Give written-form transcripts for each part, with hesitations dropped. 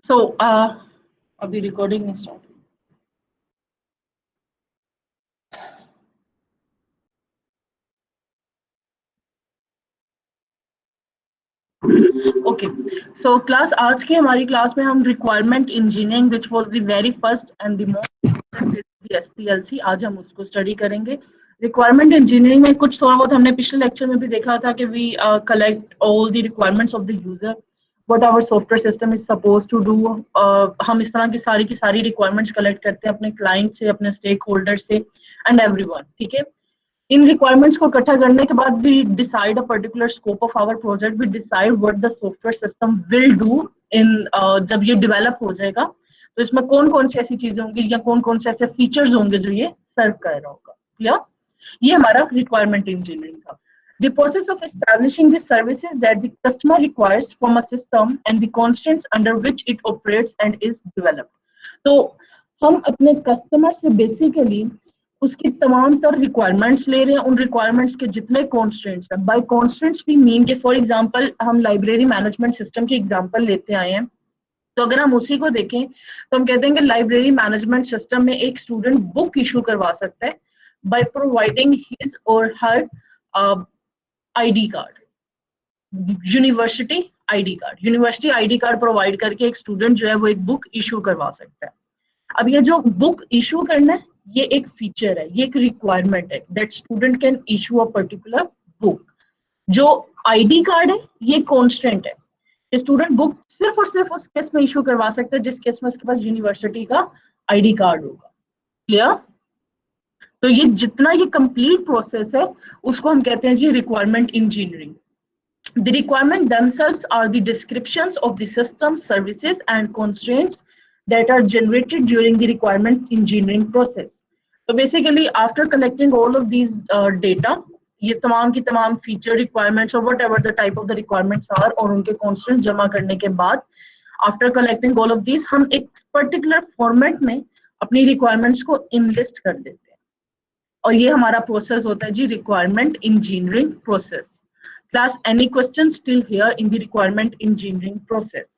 So अभी recording नहीं start. Okay, so class आज की हमारी क्लास में हम requirement engineering which was the very first and the most STLC, आज हम उसको स्टडी करेंगे। रिक्वायरमेंट इंजीनियरिंग में कुछ थोड़ा बहुत हमने पिछले लेक्चर में भी देखा था कि we collect all the requirements of the user, what our software system is suppose to do. हम इस तरह की सारी रिक्वायरमेंट्स कलेक्ट करते हैं अपने क्लाइंट से, अपने स्टेक होल्डर से एंड एवरीवन, ठीक है। इन रिक्वायरमेंट्स को इकट्ठा करने के बाद भी decide a particular scope of our project, भी decide what the software system will do in, जब ये डेवलप हो जाएगा तो इसमें कौन कौन सी ऐसी चीजें होंगी या कौन कौन से ऐसे फीचर्स होंगे जो ये सर्व कर रहा होगा। क्लियर? ये हमारा रिक्वायरमेंट इंजीनियरिंग था। The process of establishing the services that the customer requires from a system and the constraints under which it operates and is developed. तो हम अपने कस्टमर से बेसिकली उसकी तमाम तर रिक्वायरमेंट्स ले रहे हैं, उन रिक्वायरमेंट्स के जितने कॉन्स्टेंट्स हैं। बाय कॉन्स्टेंट्स भी मीन के फॉर एग्जांपल हम लाइब्रेरी मैनेजमेंट सिस्टम की एग्जांपल लेते आए हैं, तो अगर हम उसी को देखें तो हम कहते हैं कि लाइब्रेरी मैनेजमेंट सिस्टम में एक स्टूडेंट बुक इशू करवा सकता है बाय प्रोवाइडिंग हिज और her ID card, university university ID card provide करके एक स्टूडेंट जो है वो एक बुक इशू करवा सकता है। अब ये जो बुक इशू करना है ये एक फीचर है, ये एक रिक्वायरमेंट है that student can issue a particular book. जो आईडी कार्ड है ये कॉन्स्टेंट है, स्टूडेंट बुक सिर्फ और सिर्फ उस केस में इशू करवा सकता है जिस केस में उसके पास यूनिवर्सिटी का आईडी कार्ड होगा। क्लियर? तो ये जितना ये कंप्लीट प्रोसेस है उसको हम कहते हैं जी requirement engineering. The requirements themselves are the descriptions of the system, services, and constraints that are generated during the requirement engineering process. So basically, after collecting all of these data, ये तमाम की तमाम feature requirements or whatever the type of the requirements are और उनके constraints जमा करने के बाद, after collecting all of these, हम एक particular format में अपनी requirements को enlist कर देते हैं और ये हमारा process होता है जी requirement engineering process. Class, any questions still here in the requirement engineering process?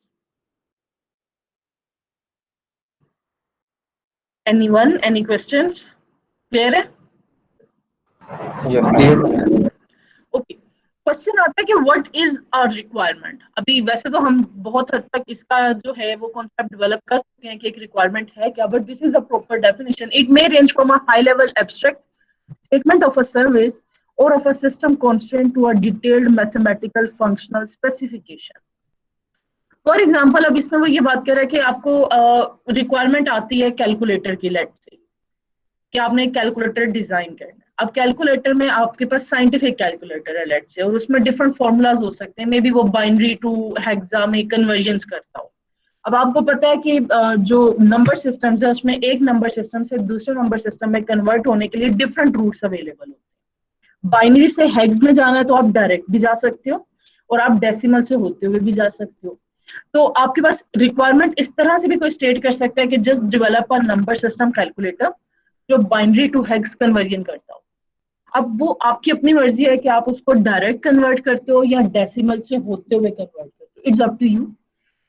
Anyone? Any questions? Clear है? Yes, clear. Okay. क्वेश्चन आता है कि व्हाट इज अ रिक्वायरमेंट। अभी वैसे तो हम बहुत हद तक इसका जो है वो कॉन्सेप्ट डेवलप कर चुके हैं कि एक रिक्वायरमेंट है क्या, but this is a proper definition. It may range from a high level abstract statement of a service or of a system constraint to a detailed mathematical functional specification. For example अब इसमें वो ये बात कर रहा है कि आपको रिक्वायरमेंट आती है कैलकुलेटर की, लेट से कि आपने एक कैलकुलेटर डिजाइन करना है। अब कैलकुलेटर में आपके पास साइंटिफिक कैलकुलेटर है लेट से, और उसमें डिफरेंट फॉर्मूलाज हो सकते हैं, मे बी वो बाइनरी टू हेक्सा में कन्वर्जन्स करता हो। अब आपको पता है कि जो नंबर सिस्टम्स है उसमें एक नंबर सिस्टम से दूसरे नंबर सिस्टम में कन्वर्ट होने के लिए डिफरेंट रूट्स अवेलेबल होते हैं। बाइनरी से हेक्स में जाना है तो आप डायरेक्ट भी जा सकते हो और आप डेसिमल से होते हुए भी जा सकते हो। तो आपके पास रिक्वायरमेंट इस तरह से भी कोई स्टेट कर सकता है कि just develop a number system calculator जो बाइनरी टू हेक्स कन्वर्जन करता हो। अब वो आपकी अपनी मर्जी है कि आप उसको डायरेक्ट कन्वर्ट करते हो या डेसिमल से होते हुए कन्वर्ट करते हो, it's up to you.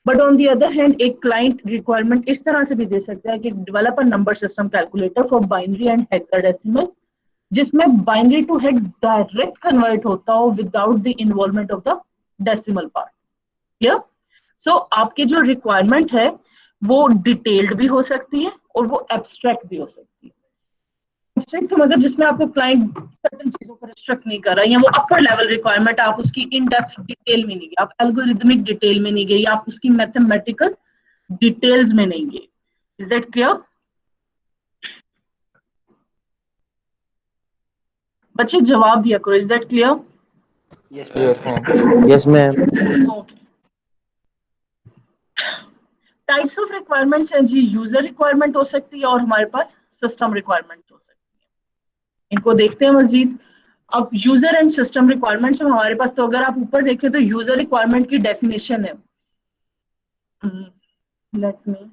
But on the other hand एक क्लाइंट रिक्वायरमेंट इस तरह से भी दे सकता है कि develop a number system calculator for binary and hexadecimal, जिसमें binary to hex direct convert होता हो without the involvement of the decimal part. Clear? So आपकी जो रिक्वायरमेंट है वो डिटेल्ड भी हो सकती है और वो एब्स्ट्रैक्ट भी हो सकती है। एब्स्ट्रैक्ट का मतलब जिसमें आपको क्लाइंट सर्टेन चीजों पर रिस्ट्रिक्ट नहीं कर रहा है, या वो अपर लेवल रिक्वायरमेंट, आप उसकी इन डेप्थ डिटेल में नहीं गए, आप एल्गोरिथमिक डिटेल में नहीं गए, या आप उसकी मैथमेटिकल डिटेल्स में नहीं गए। Is that clear? बच्चे जवाब दिया करो, is that clear? Yes, ma'am. Yes, ma'am. Okay. Types of requirements हैं जी, यूजर रिक्वायरमेंट हो सकती है और हमारे पास सिस्टम रिक्वायरमेंट हो सकती है। इनको देखते हैं मजीद। अब यूजर एंड सिस्टम रिक्वायरमेंट्स में हमारे पास, तो अगर आप ऊपर देखें तो यूजर रिक्वायरमेंट की डेफिनेशन है, let me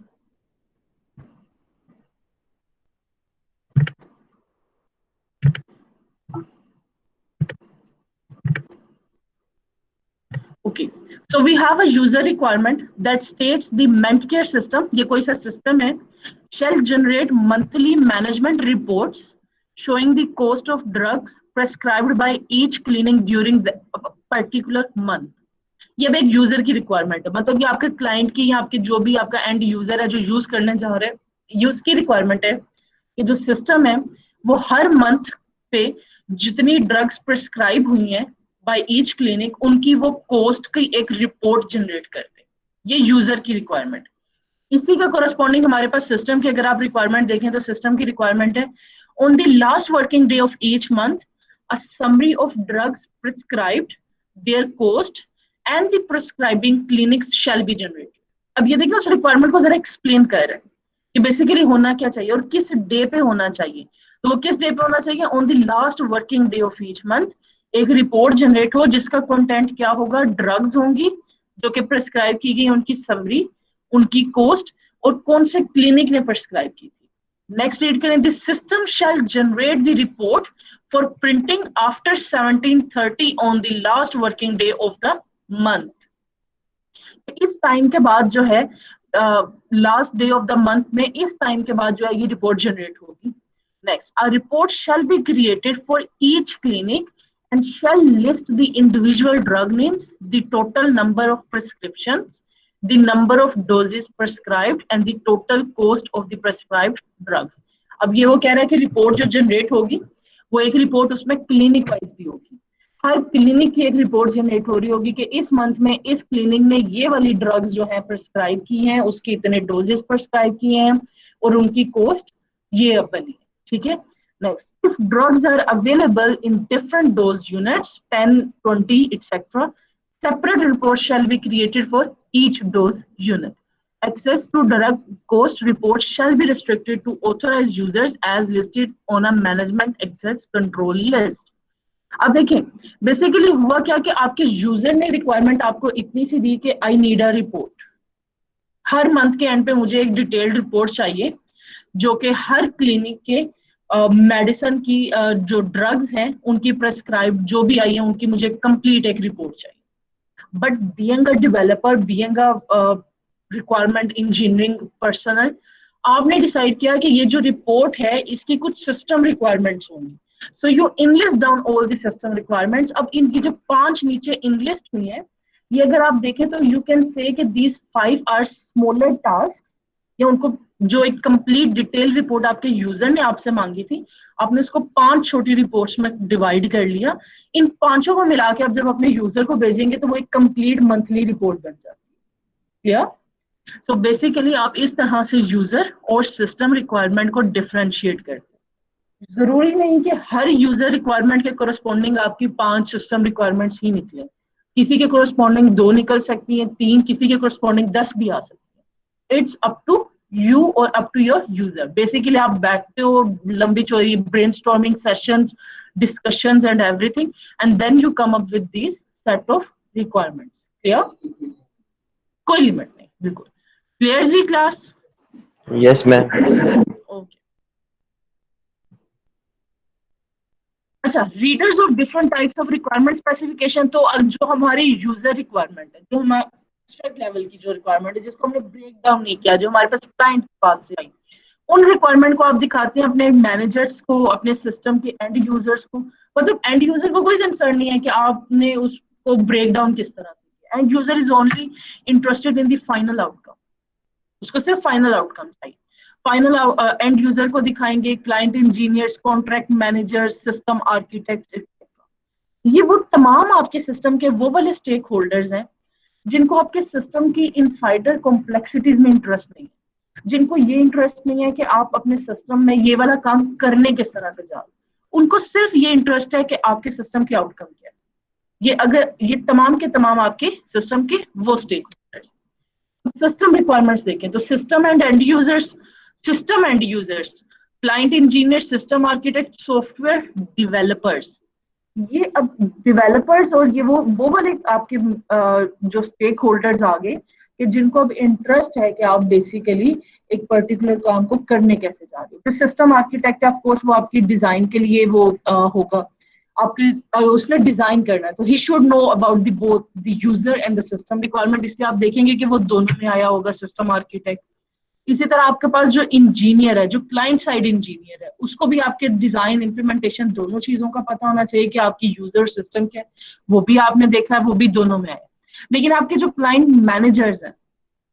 Okay, so we have a user requirement that states the Mentcare system, ये कोई सा system है, shall generate monthly management reports showing the cost of drugs prescribed by each clinic during the particular month. ये भी एक user की requirement है, मतलब ये आपके क्लाइंट की या आपके जो भी आपका एंड यूजर है जो यूज करने जा रहे हैं, यूज की रिक्वायरमेंट है कि जो सिस्टम है वो हर मंथ पे जितनी ड्रग्स प्रिस्क्राइब हुई हैं बाय ईच क्लिनिक उनकी वो कॉस्ट की एक रिपोर्ट जनरेट कर दे। ये यूजर की रिक्वायरमेंट। इसी का कोरस्पॉन्डिंग हमारे पास सिस्टम की अगर आप रिक्वायरमेंट देखें तो सिस्टम की रिक्वायरमेंट है on the last working day of each month a summary of drugs prescribed, there cost and the prescribing clinics shall be generated. अब ये देखिए उस रिक्वायरमेंट को जरा एक्सप्लेन कर रहे हैं कि बेसिकली होना क्या चाहिए और किस डे पे होना चाहिए। तो वो किस डे पे होना चाहिए? On the last working day of each month एक रिपोर्ट जनरेट हो जिसका कंटेंट क्या होगा? ड्रग्स होंगी जो कि प्रिस्क्राइब की गई, उनकी समरी, उनकी कॉस्ट और कौन से क्लिनिक ने प्रिस्क्राइब की थी। नेक्स्ट रीड करें, this system shall generate the report for printing after 17:30 on the last working day of the month. इस टाइम के बाद जो है last day of the month में इस टाइम के बाद जो है ये रिपोर्ट जनरेट होगी। Next, a report shall be created for each clinic and shall list the individual drug names, the total number of prescriptions, the number of doses prescribed and the total cost of the prescribed drug। अब ये वो कह रहा है कि report जो generate होगी वो एक रिपोर्ट उसमें क्लिनिक वाइज भी होगी। हर क्लिनिक की एक रिपोर्ट जनरेट हो रही होगी कि इस मंथ में इस क्लिनिक ने ये वाली ड्रग्स जो है प्रिस्क्राइब की हैं, उसके इतने डोजेस प्रिस्क्राइब किए हैं और उनकी कॉस्ट ये बनी है। ठीक है। Next, if drugs are available in different dose units, 10, 20, etc., separate reports shall be created for each dose unit. Access to drug cost reports shall be restricted to authorized users as listed on a management access control list. अब देखें basically हुआ क्या कि आपके user ने requirement आपको इतनी सी दी कि I need a report, her month के एंड पे मुझे एक डिटेल्ड रिपोर्ट चाहिए जो कि हर क्लिनिक के मेडिसिन की जो ड्रग्स हैं उनकी प्रेस्क्राइब जो भी आई है उनकी मुझे कंप्लीट एक रिपोर्ट चाहिए। But being a developer, being a requirement engineering personal, आपने डिसाइड किया कि ये जो रिपोर्ट है इसकी कुछ सिस्टम रिक्वायरमेंट्स होंगी। So you enlist down all the system requirements. अब इनकी जो 5 नीचे इनलिस्ट हुई है ये अगर आप देखें तो यू कैन से कि दीज 5 आर स्मॉलर टास्क, या उनको जो एक कंप्लीट डिटेल रिपोर्ट आपके यूजर ने आपसे मांगी थी आपने उसको 5 छोटी रिपोर्ट्स में डिवाइड कर लिया। इन 5 को मिला के आप जब अपने यूजर को भेजेंगे तो वो एक कंप्लीट मंथली रिपोर्ट बन जाती है। क्लियर? सो बेसिकली आप इस तरह से यूजर और सिस्टम रिक्वायरमेंट को डिफरेंशिएट करते हैं। जरूरी नहीं कि हर यूजर रिक्वायरमेंट के कोरस्पॉन्डिंग आपकी 5 सिस्टम रिक्वायरमेंट्स ही निकले, किसी के कोरस्पॉन्डिंग 2 निकल सकती है, 3, किसी के कोरस्पॉन्डिंग 10 भी आ सकती है। It's up to you or up to your user। basically आप बैठते हो लंबी चौड़ी brainstorming sessions, discussions and everything and then you come up with these set of requirements। clear? कोई लिमिट नहीं, बिल्कुल clear जी class? Yes ma'am। okay। अच्छा, readers of different types of requirement specification. तो जो हमारी यूजर रिक्वायरमेंट है, जो हमारे लेवल की जो रिक्वायरमेंट है जिसको हमने ब्रेक डाउन नहीं किया, जो हमारे पास क्लाइंट के पास से आई, उन रिक्वायरमेंट को आप दिखाते हैं अपने मैनेजर्स को, अपने सिस्टम के एंड यूजर्स को। मतलब एंड यूजर को कोई कंसर्न नहीं है कि आपने उसको ब्रेक डाउन किस तरह से किया। And user is only interested in the final outcome, उसको सिर्फ फाइनल आउटकम चाहिए। फाइनल एंड यूजर को दिखाएंगे client engineers, contract managers, system architect etcetera. ये वो तमाम आपके सिस्टम के वो वाले स्टेक होल्डर्स हैं जिनको आपके सिस्टम की इनसाइडर कॉम्प्लेक्सिटीज में इंटरेस्ट नहीं है, जिनको ये इंटरेस्ट नहीं है कि आप अपने सिस्टम में ये वाला काम करने किस तरह से जा रहे, उनको सिर्फ ये इंटरेस्ट है कि आपके सिस्टम के आउटकम क्या है। ये अगर ये तमाम के तमाम आपके सिस्टम के वो स्टेक होल्डर्स। सिस्टम रिक्वायरमेंट्स देखें तो system and and users, system and users, client engineer, system architect, software developers. ये अब डेवलपर्स और ये वो वाले आपके जो स्टेक होल्डर्स आ गए कि जिनको अब इंटरेस्ट है कि आप बेसिकली एक पर्टिकुलर काम को करने कैसे जा रहे हो। तो सिस्टम आर्किटेक्ट ऑफ कोर्स वो आपकी डिजाइन के लिए वो होगा, आपके उसने डिजाइन करना है, तो he should know about the both the user and the system requirement. इसलिए आप देखेंगे कि वो दोनों में आया होगा, सिस्टम आर्किटेक्ट। इसी तरह आपके पास जो इंजीनियर है, जो क्लाइंट साइड इंजीनियर है, उसको भी आपके डिजाइन इंप्लीमेंटेशन दोनों चीजों का पता होना चाहिए कि आपकी यूजर सिस्टम क्या है, वो भी आपने देखा है, वो भी दोनों में है। लेकिन आपके जो क्लाइंट मैनेजर्स हैं,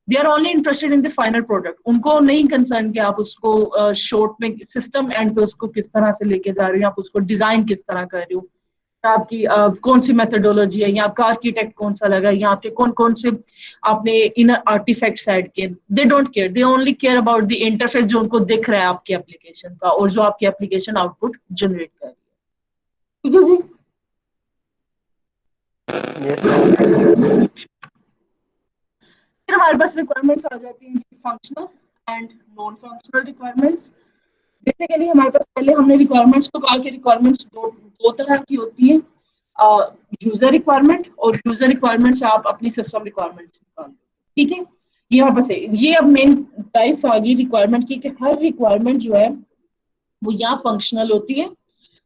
they are only interested in the final product. उनको नहीं कंसर्न कि आप उसको शॉर्ट में सिस्टम एंड पे उसको किस तरह से लेके जा रहे हो, आप उसको डिजाइन किस तरह कर रहे हो, आपकी कौन सी मेथोडोलॉजी है, या आपका आर्किटेक्ट कौन सा लगा, या आपके कौन कौन से आपने इनर आर्टिफैक्ट्स ऐड किए। They don't care, they only care about the interface जो उनको दिख रहा है आपकी एप्लीकेशन का, और जो आपकी एप्लीकेशन आउटपुट जनरेट कर रही है। ठीक है जी। Yes, ma'am. फिर हमारे पास रिक्वायरमेंट्स आ जाती हैं functional and non functional requirements. Basically हमारे पास पहले हमने रिक्वायरमेंट्स को कहा कि रिक्वायरमेंट्स दो तरह की होती हैं, यूजर रिक्वायरमेंट और यूजर रिक्वायरमेंट्स आप अपनी सिस्टम रिक्वायरमेंट्स निकाल लो। ठीक है, ये यहाँ पर ये अब मेन टाइप्स आ गई रिक्वायरमेंट की, कि हर रिक्वायरमेंट जो है वो या फंक्शनल होती है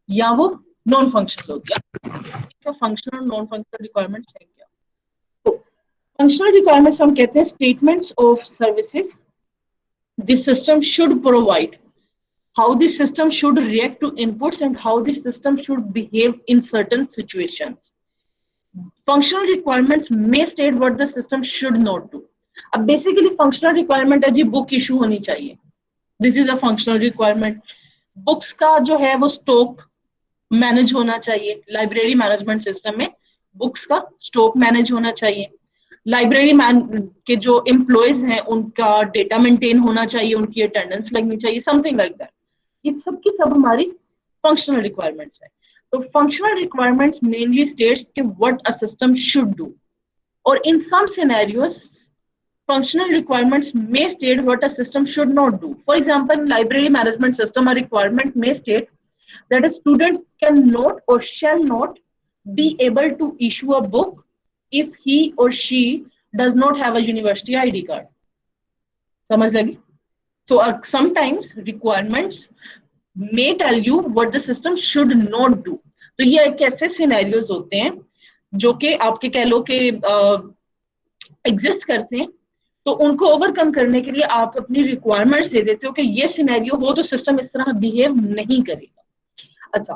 या वो नॉन फंक्शनल होती है। फंक्शनल और नॉन फंक्शनल रिक्वायरमेंट्स है क्या? तो फंक्शनल रिक्वायरमेंट्स हम कहते हैं statements of services the system should provide, how the system should react to inputs, and how the system should behave in certain situations. Functional requirements may state what the system should not do. अब basically functional requirement है जी, book issue होनी चाहिए, this is a functional requirement. Books का जो है वो stock manage होना चाहिए, लाइब्रेरी मैनेजमेंट सिस्टम में बुक्स का स्टॉक मैनेज होना चाहिए। लाइब्रेरी मैन के जो एम्प्लॉयज हैं उनका डेटा मेंटेन होना चाहिए, उनकी अटेंडेंस लगनी चाहिए, समथिंग लाइक दैट। ये सब की सब हमारी फंक्शनल रिक्वायरमेंट्स है। तो फंक्शनल रिक्वायरमेंट्स मेनली स्टेट्स कि what a system should do, और इन सम scenarios functional requirements may state what a system should not do. For example, in library management system, a requirement may state that a student cannot or shall not be able to issue a book if he or she does not have a university ID card. समझ लगी? So sometimes requirements may tell you what the system should not do. तो ये एक ऐसे scenarios होते हैं जो कि आपके कह लो कि एग्जिस्ट करते हैं, तो उनको ओवरकम करने के लिए आप अपनी रिक्वायरमेंट्स दे देते हो कि ये सिनेरियो हो तो सिस्टम इस तरह बिहेव नहीं करेगा। अच्छा,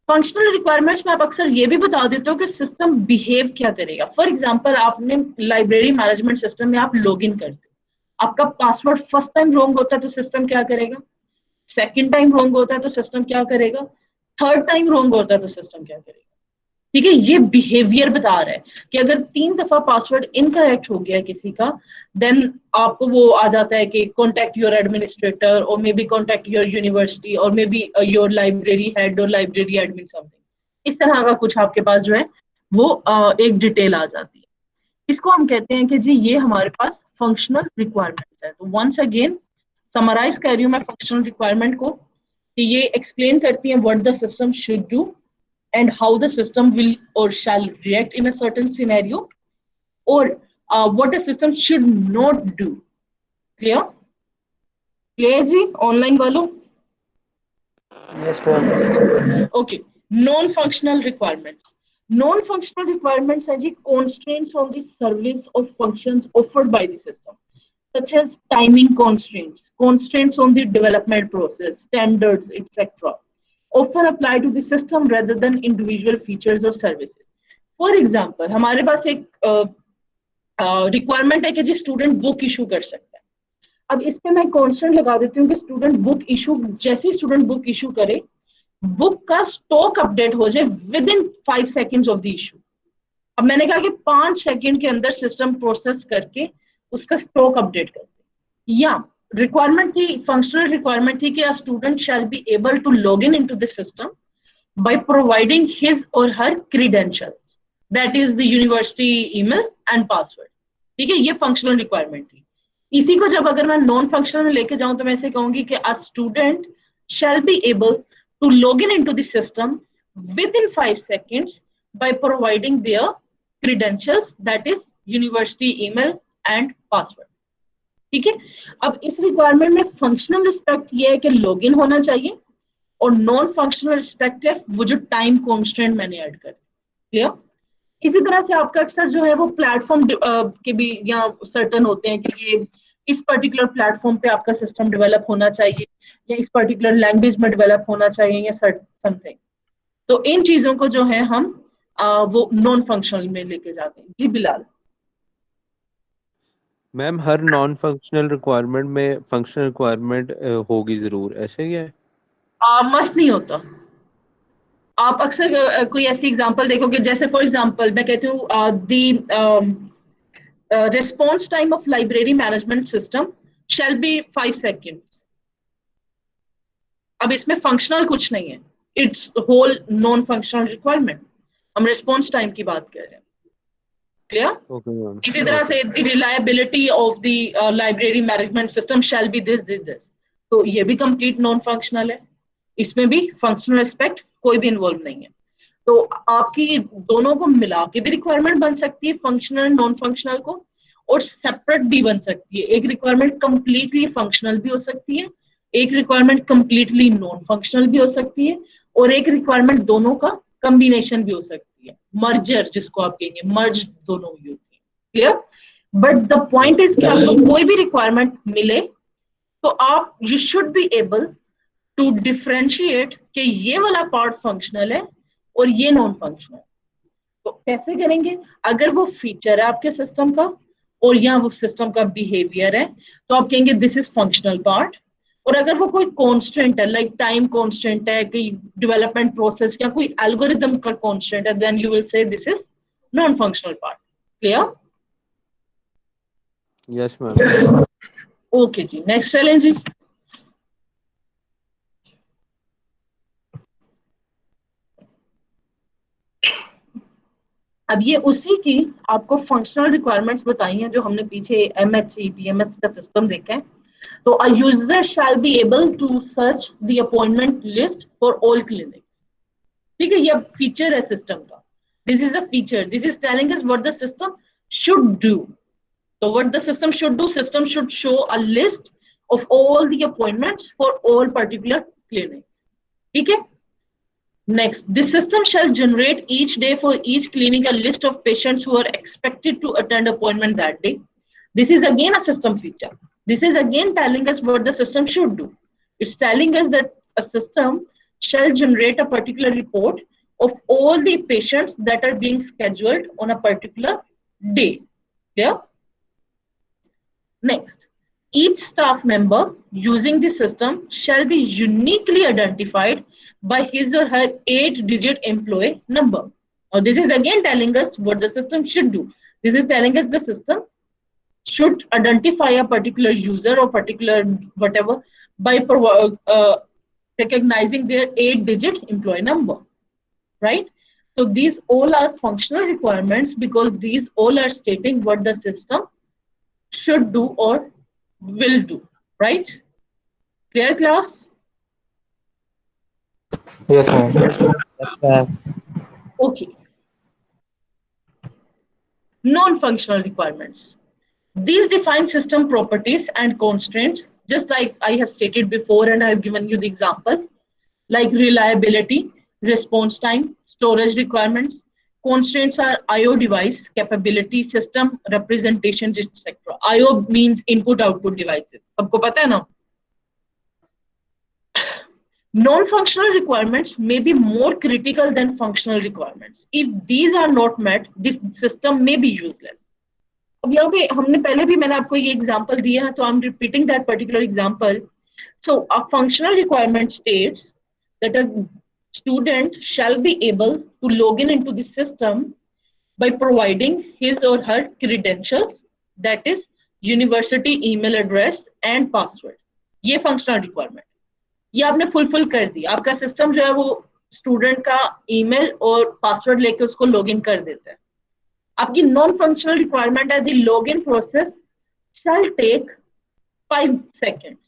फंक्शनल रिक्वायरमेंट्स में आप अक्सर ये भी बता देते हो कि सिस्टम बिहेव क्या करेगा। फॉर एग्जांपल, आपने लाइब्रेरी मैनेजमेंट सिस्टम में आप लॉग इन करते हो, आपका पासवर्ड फर्स्ट टाइम रॉन्ग होता है तो सिस्टम क्या करेगा, सेकेंड टाइम रॉन्ग होता है तो सिस्टम क्या करेगा, थर्ड टाइम रॉन्ग होता है तो सिस्टम क्या करेगा। ठीक है, ये बिहेवियर बता रहा है कि अगर 3 दफा पासवर्ड इनकरेक्ट हो गया किसी का, देन आपको वो आ जाता है कि कॉन्टेक्ट योर एडमिनिस्ट्रेटर, और maybe contact your university, और maybe your library head और लाइब्रेरी एडमिन, समथिंग इस तरह का कुछ आपके पास जो है वो एक डिटेल आ जाती है। इसको हम कहते हैं कि जी ये हमारे पास फंक्शनल रिक्वायरमेंट है। तो वंस अगेन समराइज कर रही हूँ मैं फंक्शनल रिक्वायरमेंट को, कि ये एक्सप्लेन करती है what the system should do and how the system will or shall react in a certain scenario, or what a system should not do. Clear? Clear जी online वालों? Yes, ma'am. Okay, non-functional requirements. Non-functional requirements are the constraints on the service or functions offered by the system, such as timing constraints, constraints on the development process, standards, etc. often apply to the system rather than individual features or services. For example, हमारे पास एक requirement है कि जी student book issue कर सकता है। अब इस पे मैं कॉन्स्टेंट लगा देती हूँ कि स्टूडेंट बुक इशू, जैसे ही स्टूडेंट बुक इशू करे, बुक का स्टॉक अपडेट हो जाए with in 5 seconds of the issue. अब मैंने कहा कि 5 सेकेंड के अंदर सिस्टम प्रोसेस करके उसका स्टॉक अपडेट कर दे। या रिक्वायरमेंट थी, फंक्शनल रिक्वायरमेंट थी कि a student shall be able to log in into the system by providing his or her credentials, that is the university email and password। ठीक है, ये फंक्शनल रिक्वायरमेंट थी। इसी को जब अगर मैं नॉन फंक्शनल में लेके जाऊं तो मैं ऐसे कहूंगी कि a student shall be able to log in into the system within 5 seconds by providing their credentials, that is university email and password। ठीक है, अब इस रिक्वायरमेंट में फंक्शनल एस्पेक्ट ये है कि लॉगिन होना चाहिए, और नॉन फंक्शनल रिस्पेक्टिव वो जो टाइम कॉन्स्टेंट मैंने ऐड कर, क्लियर। इसी तरह से आपका अक्सर जो है वो प्लेटफॉर्म के भी यहाँ सर्टन होते हैं कि ये इस पर्टिकुलर प्लेटफॉर्म पे आपका सिस्टम डेवलप होना चाहिए या इस पर्टिकुलर लैंग्वेज में डेवलप होना चाहिए या समथिंग। तो इन चीजों को जो है हम वो नॉन फंक्शनल में लेके जाते हैं। जी बिलाल। मैम हर नॉन फंक्शनल रिक्वायरमेंट में फंक्शनल रिक्वायरमेंट होगी जरूर, ऐसे ही है? मस्त नहीं होता। आप अक्सर कोई ऐसी एग्जांपल देखोगे, जैसे फॉर एग्जांपल मैं कहती हूँ the response time of library management system shall be 5 seconds। अब इसमें फंक्शनल कुछ नहीं है, it's whole non functional requirement. हम रिस्पॉन्स टाइम की बात कर रहे हैं, क्लियर। Okay ma'am. इसी तरह से the reliability of the library management system shall B this. तो ये भी कंप्लीट नॉन फंक्शनल है, इसमें भी फंक्शनल एस्पेक्ट कोई भी इन्वॉल्व नहीं है। तो आपकी दोनों को मिला के भी रिक्वायरमेंट बन सकती है, फंक्शनल नॉन फंक्शनल को, और सेपरेट भी बन सकती है। एक रिक्वायरमेंट कंप्लीटली फंक्शनल भी हो सकती है, एक रिक्वायरमेंट कंप्लीटली नॉन फंक्शनल भी हो सकती है, और एक रिक्वायरमेंट दोनों का कॉम्बिनेशन भी हो सकती है, मर्जर जिसको आप कहेंगे, मर्ज दोनों भी होती है, clear. But the point is कि आपको कोई भी रिक्वायरमेंट मिले तो आप you should be able to differentiate कि ये वाला पार्ट फंक्शनल है और ये नॉन फंक्शनल। तो कैसे करेंगे? अगर वो फीचर है आपके सिस्टम का और यहाँ वो सिस्टम का बिहेवियर है तो आप कहेंगे दिस इज फंक्शनल पार्ट। और अगर वो कोई कांस्टेंट है, लाइक टाइम कांस्टेंट है, कोई डेवलपमेंट प्रोसेस या कोई एल्गोरिदम का कांस्टेंट है, then you will say this is non functional part, clear. Yes ma'am. Okay जी, नेक्स्ट चैलेंज जी। अब ये उसी की आपको फंक्शनल रिक्वायरमेंट्स बताई हैं जो हमने पीछे एमएचसी पीएमएस का सिस्टम देखा है। तो a user shall be able to search the appointment list for all clinics. ठीक है, ये फीचर है सिस्टम का, this is a feature, this is telling us what the system should do. तो what the system should do, system should show a list of all the appointments for all particular clinics, ठीक है। Next, this system shall generate each day for each clinic a list of patients who are expected to attend appointment that day. This is again a system feature. This is again telling us what the system should do. It's telling us that a system shall generate a particular report of all the patients that are being scheduled on a particular day. Yeah. Next, each staff member using the system shall be uniquely identified by his or her 8-digit employee number. Now, this is again telling us what the system should do. This is telling us the system should identify a particular user or particular whatever by recognizing their 8-digit employee number, right? So these all are functional requirements because these all are stating what the system should do or will do, right? Clear, class? Yes, ma'am. Yes, ma'am. Okay. Non-functional requirements. These define system properties and constraints, just like I have stated before and I have given you the example, like reliability, response time, storage requirements. Constraints are I/O device, capability, system, representations, etc. I/O means input-output devices. सबको पता है ना? Non-functional requirements may be more critical than functional requirements. If these are not met, this system may be useless. अब यहाँ पे हमने पहले भी मैंने आपको ये एग्जांपल दिया है, तो I am repeating that particular example. So a functional requirement states that a student shall be able to log in into the system by providing his or her credentials, that is university email address and password. ये functional requirement. ये आपने fulfil कर दी, आपका system जो है वो student का email और पासवर्ड लेके उसको लॉगिन कर देता है. आपकी नॉन फंक्शनल रिक्वायरमेंट है the login process shall take 5 seconds.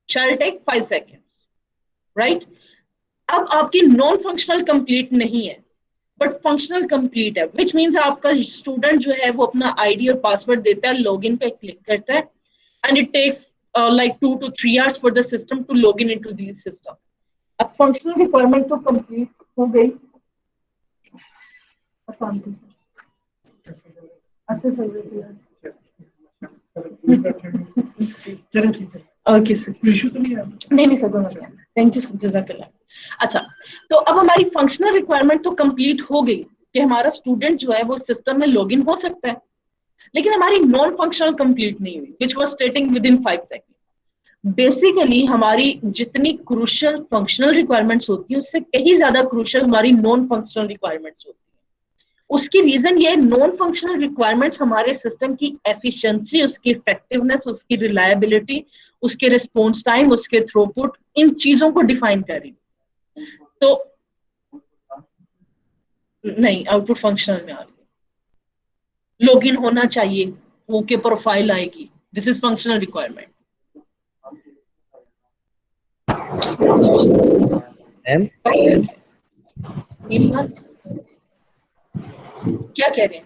Shall take 5 seconds, right? अब आपकी नॉन फंक्शनल कंप्लीट नहीं है बट फंक्शनल कंप्लीट है, विच मीन्स आपका स्टूडेंट जो है वो अपना आईडी और पासवर्ड देता है, लॉगिन पे क्लिक करता है and it takes like 2 to 3 hours for the system to log in into the system. Functional requirement तो कंप्लीट हो गई आसान से। अच्छा सर चलो ठीक है ओके सर इशू तो नहीं सर दोनों नहीं थैंक यू सर जज़ाकल्लाह। अच्छा तो अब हमारी फंक्शनल रिक्वायरमेंट तो कंप्लीट हो गई कि हमारा स्टूडेंट जो है वो सिस्टम में लॉगिन हो सकता है, लेकिन हमारी नॉन फंक्शनल कंप्लीट नहीं हुई which was स्टेटिंग with in 5 second. Basically हमारी जितनी क्रूशियल फंक्शनल रिक्वायरमेंट्स होती है उससे कहीं ज्यादा क्रूशियल हमारी नॉन फंक्शनल रिक्वायरमेंट्स होती है। उसकी रीजन ये नॉन फंक्शनल रिक्वायरमेंट्स हमारे सिस्टम की एफिशिएंसी, उसकी इफेक्टिवनेस, उसकी रिलायबिलिटी, उसके रिस्पॉन्स टाइम, उसके थ्रूपुट, इन चीजों को डिफाइन करें। तो नहीं आउटपुट फंक्शनल में आ रही है, लॉगिन होना चाहिए, ओके प्रोफाइल आएगी, दिस इज फंक्शनल रिक्वायरमेंट। क्या कह रहे हैं?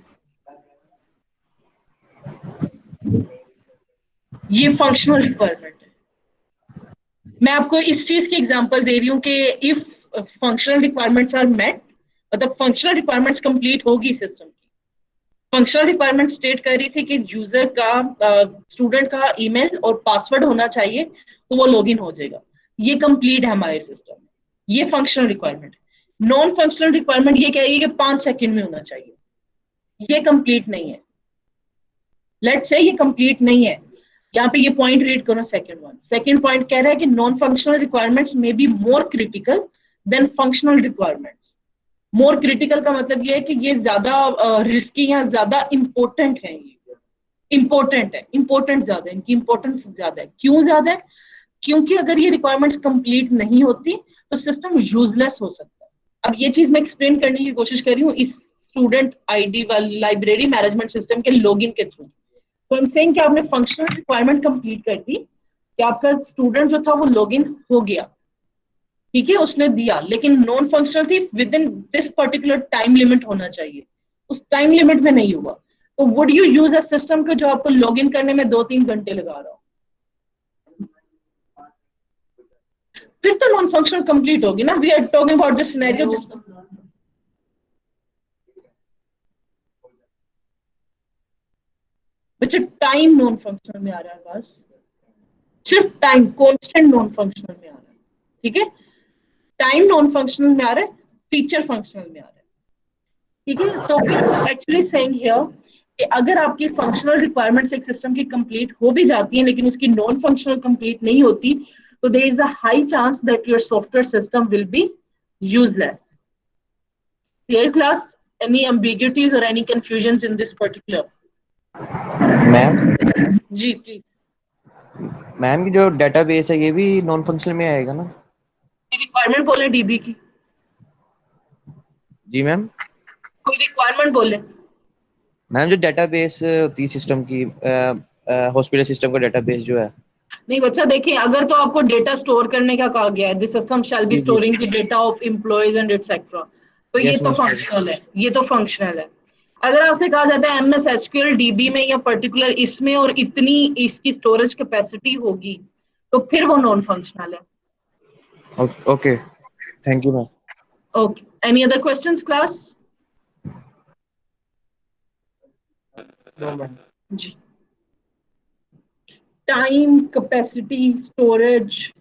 ये फंक्शनल रिक्वायरमेंट है। मैं आपको इस चीज की एग्जांपल दे रही हूँ कि if functional requirements are met, मतलब फंक्शनल रिक्वायरमेंट्स कंप्लीट होगी सिस्टम की। फंक्शनल रिक्वायरमेंट स्टेट कर रही थी कि यूजर का स्टूडेंट का ईमेल और पासवर्ड होना चाहिए तो वो लॉगिन हो जाएगा। ये कंप्लीट है हमारे सिस्टम में, ये फंक्शनल रिक्वायरमेंट है। नॉन फंक्शनल रिक्वायरमेंट ये कह रही है कि 5 सेकंड में होना चाहिए, ये कंप्लीट नहीं है। लेट्स से ये कंप्लीट नहीं है। यहाँ पे ये पॉइंट रीड करो सेकंड वन। सेकंड पॉइंट कह रहा है कि non functional requirements may be more critical than functional requirements. More critical का मतलब ये है कि ये ज्यादा रिस्की या ज्यादा इंपॉर्टेंट है। ये इंपॉर्टेंट है, इंपॉर्टेंट ज्यादा है, इनकी इंपॉर्टेंस ज्यादा है। क्यों ज्यादा है? क्योंकि अगर ये रिक्वायरमेंट्स कंप्लीट नहीं होती तो सिस्टम यूजलेस हो सकता है। अब ये चीज मैं एक्सप्लेन करने की कोशिश कर रही हूँ इस स्टूडेंट आईडी वाली लाइब्रेरी मैनेजमेंट सिस्टम के लॉगिन के थ्रू। तो आई एम सेइंग कि आपने फंक्शनल रिक्वायरमेंट कंप्लीट कर दी कि आपका स्टूडेंट जो था वो लॉगिन हो गया, ठीक है, उसने दिया, लेकिन नॉन फंक्शनल थी, with in this particular time limit होना चाहिए, उस टाइम लिमिट में नहीं हुआ, तो would you use a system को जो आपको लॉगिन करने में 2-3 घंटे लगा रहा हो? फिर तो नॉन फंक्शनल कंप्लीट होगी ना। We are talking about this scenario जिसमें बच्चे टाइम नॉन फंक्शनल में आ रहा है, बस सिर्फ टाइम कांस्टेंट नॉन फंक्शनल में आ रहा है, ठीक है। टाइम नॉन फंक्शनल में आ रहा है, फीचर फंक्शनल में आ रहा है, ठीक है। तो एक्चुअली सेइंग हियर कि अगर आपकी फंक्शनल रिक्वायरमेंट्स एक सिस्टम की कंप्लीट हो भी जाती है लेकिन उसकी नॉन फंक्शनल कंप्लीट नहीं होती, तो there is a high chance that your software system will be useless. Clear class? Any ambiguities और any confusions in this particular? Ma'am जी प्लीज। मैम की जो डेटाबेस है ये भी नॉन फंक्शनल में आएगा ना? रिक्वायरमेंट बोले डीबी की। जी मैम। कोई रिक्वायरमेंट बोले। मैम जो डेटाबेस होती है सिस्टम की, हॉस्पिटल सिस्टम का डेटाबेस जो है। नहीं बच्चा देखिए, अगर तो आपको डेटा स्टोर करने का कहा गया है, दिस सिस्टम शैल बी जी जी। Storing the data of employees and etcetera, तो ये यस तो मैम। फंक्शनल है, ये तो फंक्शनल है। अगर आपसे कहा जाता है एमएस एसक्यूएल डीबी में या पर्टिकुलर इसमें और इतनी इसकी स्टोरेज कैपेसिटी होगी, तो फिर वो नॉन फंक्शनल है। Okay, thank you ma'am. Okay, any other questions class? जी। टाइम, कैपेसिटी, स्टोरेज,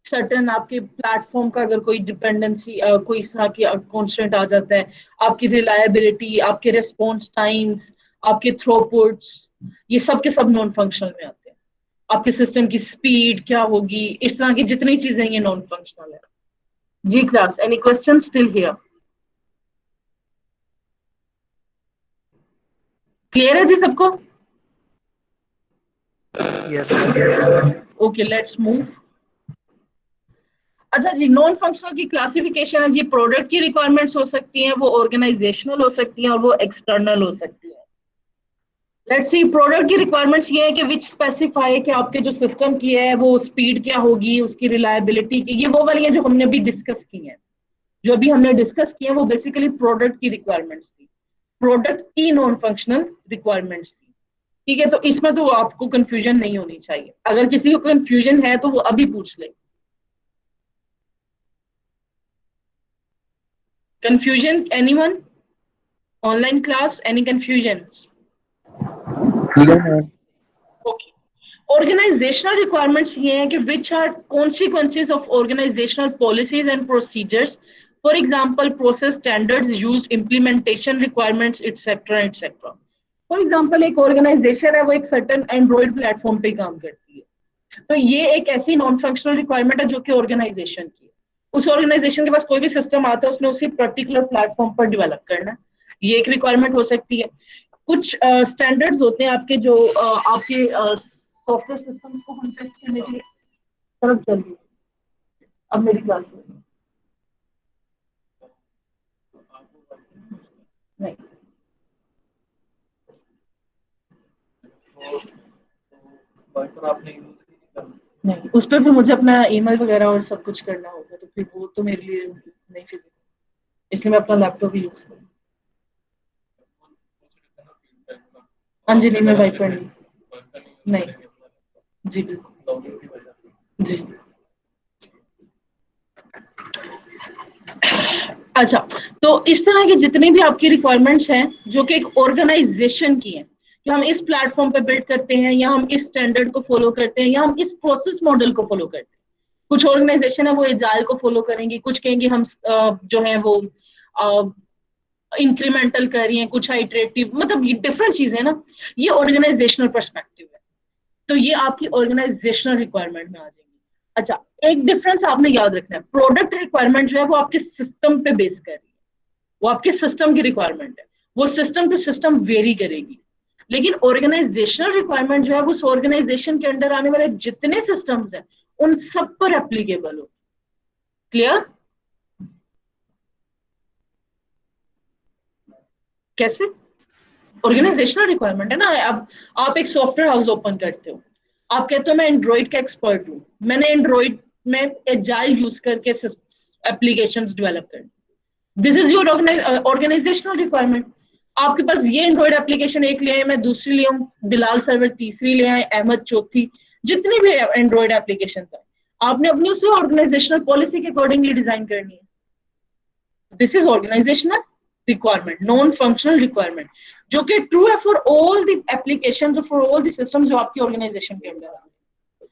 सर्टन आपके प्लेटफॉर्म का अगर कोई डिपेंडेंसी कोई इस तरह की कॉन्स्टेंट आ जाता है, आपकी रिलायबिलिटी, आपके रिस्पॉन्स टाइम्स, आपके थ्रूपुट्स, ये सब के सब नॉन फंक्शनल में आते हैं। आपके सिस्टम की स्पीड क्या होगी, इस तरह की जितनी चीजें ये नॉन फंक्शनल है। जी class, any question still here? Clear है जी सबको? Okay, let's move. अच्छा जी, नॉन फंक्शनल की क्लासिफिकेशन है जी, प्रोडक्ट की रिक्वायरमेंट्स हो सकती हैं, वो ऑर्गेनाइजेशनल हो सकती हैं और वो एक्सटर्नल हो सकती है। लेट्स सी, प्रोडक्ट की रिक्वायरमेंट्स ये है कि विच स्पेसिफाई कि आपके जो सिस्टम की है वो स्पीड क्या होगी, उसकी रिलायबिलिटी की, ये वो वाली है जो हमने अभी डिस्कस की है। जो अभी हमने डिस्कस किया वो बेसिकली प्रोडक्ट की रिक्वायरमेंट्स थी, प्रोडक्ट की नॉन फंक्शनल रिक्वायरमेंट्स थी, ठीक है। तो इसमें तो आपको कंफ्यूजन नहीं होनी चाहिए, अगर किसी को कंफ्यूजन है तो वो अभी पूछ ले। Confusion, anyone? Online class, any confusions? ठीक है मैम। Okay. Organizational requirements ये हैं कि which are consequences of organizational policies and procedures. For example, process standards, used implementation requirements, etc. etc. For example, एक organization है वो एक certain Android platform पे काम करती है, तो ये एक ऐसी नॉन फंक्शनल रिक्वायरमेंट है जो कि ऑर्गेनाइजेशन की है। उस ऑर्गेनाइजेशन के पास कोई भी सिस्टम आता है, उसने उसी पर्टिकुलर प्लेटफॉर्म पर डेवलप करना है, ये एक रिक्वायरमेंट हो सकती है। कुछ स्टैंडर्ड्स होते हैं आपके जो आपके सॉफ्टवेयर सिस्टम्स को हम टेस्ट करने के लिए तरफ चलिए। अब मेरी क्लास में नहीं नहीं, उस पर फिर मुझे अपना ईमेल वगैरह और सब कुछ करना होगा, तो फिर वो तो मेरे लिए नहीं फिजिकल, इसलिए मैं अपना लैपटॉप ही यूज करूँ। हाँ जी, नहीं मैं वाइप कर नहीं जी बिल्कुल जी। अच्छा, तो इस तरह की जितनी भी आपकी रिक्वायरमेंट्स हैं जो कि एक ऑर्गेनाइजेशन की हैं, कि हम इस प्लेटफॉर्म पे बिल्ड करते हैं, या हम इस स्टैंडर्ड को फॉलो करते हैं, या हम इस प्रोसेस मॉडल को फॉलो करते हैं। कुछ ऑर्गेनाइजेशन है वो एजाइल को फॉलो करेंगी, कुछ कहेंगे हम जो है वो इंक्रीमेंटल कर रही हैं, कुछ आइटरेटिव, मतलब ये डिफरेंट चीजें हैं ना, ये ऑर्गेनाइजेशनल पर्सपेक्टिव है। तो ये आपकी ऑर्गेनाइजेशनल रिक्वायरमेंट में आ जाएगी। अच्छा, एक डिफरेंस आपने याद रखना है, प्रोडक्ट रिक्वायरमेंट जो है वो आपके सिस्टम पे बेस कर रही है, वो आपके सिस्टम की रिक्वायरमेंट है, वो सिस्टम टू सिस्टम वेरी करेगी। लेकिन ऑर्गेनाइजेशनल रिक्वायरमेंट जो है वो उस ऑर्गेनाइजेशन के अंडर आने वाले जितने सिस्टम्स हैं उन सब पर एप्लीकेबल हो। क्लियर? कैसे? ऑर्गेनाइजेशनल रिक्वायरमेंट है ना। अब आप एक सॉफ्टवेयर हाउस ओपन करते हो, आप कहते हो मैं एंड्रॉइड का एक्सपर्ट हूं, मैंने एंड्रॉइड में एजाइल यूज करके एप्लीकेशंस डेवलप कर, this is your organizational requirement. आपके पास ये एंड्रॉइड एप्लीकेशन एक ले आए, मैं दूसरी ले आऊं, बिलाल सर्वर तीसरी ले आए, अहमद चौथी, जितनी भी एंड्रॉइड एप्लीकेशन है आपने अपनी उसे ऑर्गेनाइजेशनल पॉलिसी के अकॉर्डिंगली डिजाइन करनी है। This is organizational requirement, non functional requirement, जो कि ट्रू है for all the applications, for all the system जो आपकी ऑर्गेनाइजेशन के अंदर आ रहे हैं।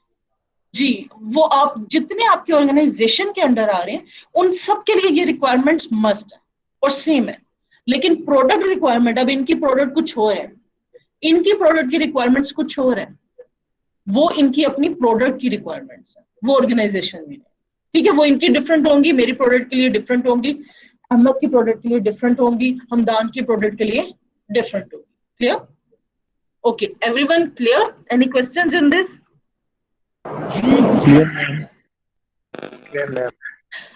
जी, वो आप जितने आपके ऑर्गेनाइजेशन के अंडर आ रहे हैं उन सब के लिए ये रिक्वायरमेंट्स मस्ट है और सेम है। लेकिन प्रोडक्ट रिक्वायरमेंट, अब इनकी प्रोडक्ट कुछ और है, इनकी प्रोडक्ट की रिक्वायरमेंट्स कुछ और है, वो इनकी अपनी प्रोडक्ट की रिक्वायरमेंट्स है, वो ऑर्गेनाइजेशन में, ठीक है, वो इनकी डिफरेंट होंगी, मेरी प्रोडक्ट के लिए डिफरेंट होंगी, अहमद की प्रोडक्ट के लिए डिफरेंट होंगी, हमदान की प्रोडक्ट के लिए डिफरेंट होगी। Clear? Okay, everyone clear? Any questions in this?